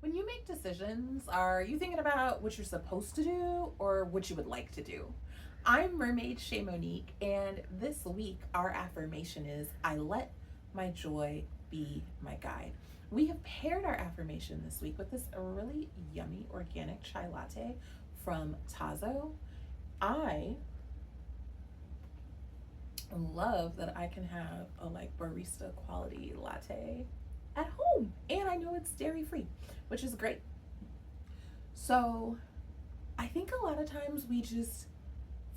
When you make decisions, are you thinking about what you're supposed to do or what you would like to do? I'm Mermaid Shay Monique, and this week our affirmation is I let my joy be my guide. We have paired our affirmation this week with this really yummy organic chai latte from Tazo. I love that I can have a barista quality latte at home, and I know it's dairy free, which is great. So I think a lot of times we just,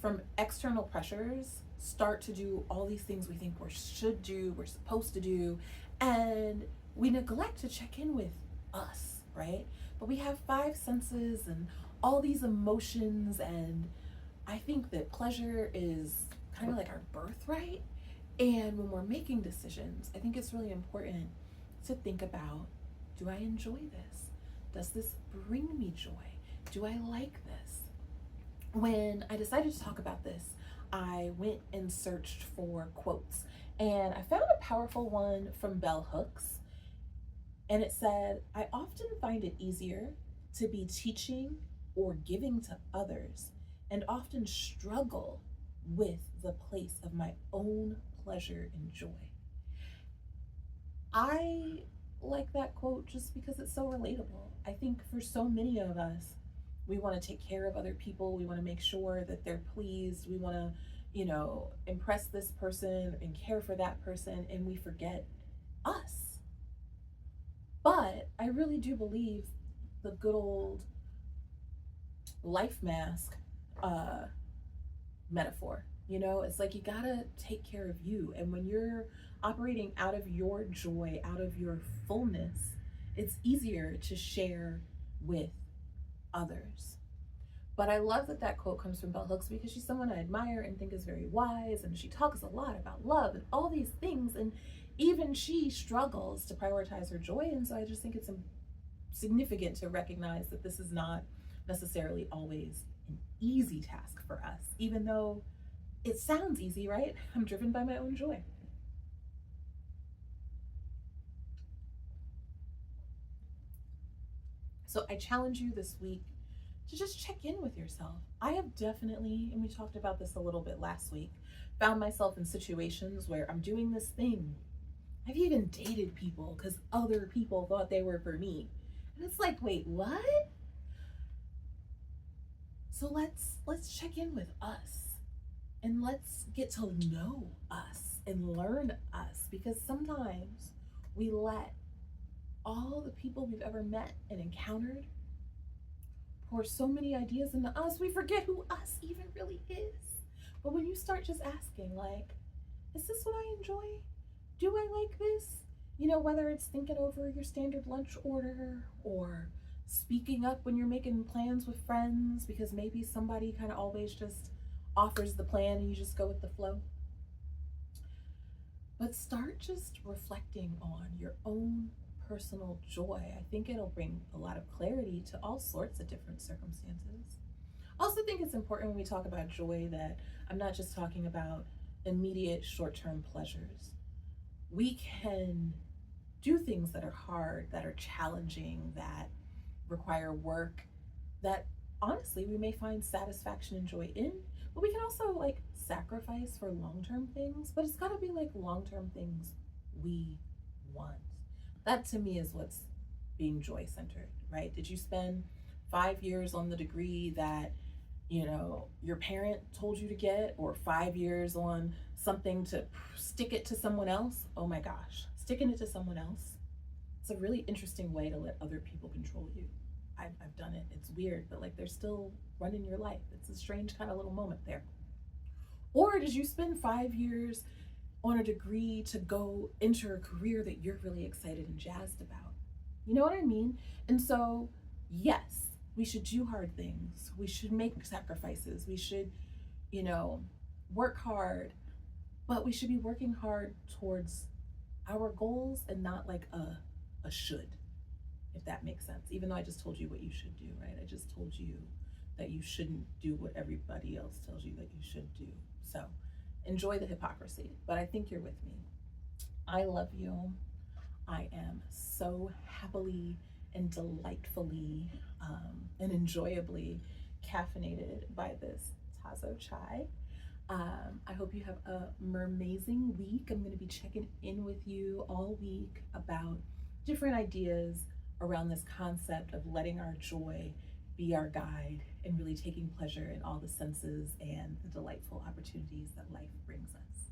from external pressures, start to do all these things we think we should do, we're supposed to do, and we neglect to check in with us, right? But we have five senses and all these emotions, and I think that pleasure is kind of like our birthright. And when we're making decisions, I think it's really important to think about, do I enjoy this? Does this bring me joy? Do I like this? When I decided to talk about this, I went and searched for quotes, and I found a powerful one from Bell Hooks, and it said, I often find it easier to be teaching or giving to others, and often struggle with the place of my own pleasure and joy. I like that quote just because it's so relatable. I think for so many of us, we want to take care of other people. We want to make sure that they're pleased. We want to, impress this person and care for that person, and we forget us. But I really do believe the good old life mask metaphor. It's like you gotta take care of you. And when you're operating out of your joy, out of your fullness, it's easier to share with others. But I love that that quote comes from Bell Hooks because she's someone I admire and think is very wise, and she talks a lot about love and all these things, and even she struggles to prioritize her joy. And so I just think it's significant to recognize that this is not necessarily always an easy task for us, even though it sounds easy, right? I'm driven by my own joy. So I challenge you this week to just check in with yourself. I have definitely, and we talked about this a little bit last week, found myself in situations where I'm doing this thing. I've even dated people because other people thought they were for me. And it's like, wait, what? So let's check in with us, and let's get to know us and learn us, because sometimes we let all the people we've ever met and encountered pour so many ideas into us, we forget who us even really is. But when you start just asking, like, is this what I enjoy? Do I like this? Whether it's thinking over your standard lunch order, or speaking up when you're making plans with friends because maybe somebody kind of always just offers the plan and you just go with the flow. But start just reflecting on your own personal joy. I think it'll bring a lot of clarity to all sorts of different circumstances. I also think it's important when we talk about joy that I'm not just talking about immediate short-term pleasures. We can do things that are hard, that are challenging, that require work, that honestly we may find satisfaction and joy in, but we can also sacrifice for long-term things, but it's got to be long-term things we want. That to me is what's being joy centered, right? Did you spend 5 years on the degree that your parent told you to get, or 5 years on something to stick it to someone else? Oh my gosh, sticking it to someone else. It's a really interesting way to let other people control you. I've done it. It's weird, but they're still running your life. It's a strange kind of little moment there. Or did you spend 5 years on a degree to go enter a career that you're really excited and jazzed about? You know what I mean? And so, yes, we should do hard things. We should make sacrifices. We should, work hard, but we should be working hard towards our goals and not a should, if that makes sense. Even though I just told you what you should do, right? I just told you that you shouldn't do what everybody else tells you that you should do. So enjoy the hypocrisy, but I think you're with me. I love you. I am so happily and delightfully and enjoyably caffeinated by this Tazo chai. I hope you have a mermazing week. I'm going to be checking in with you all week about different ideas around this concept of letting our joy be our guide and really taking pleasure in all the senses and the delightful opportunities that life brings us.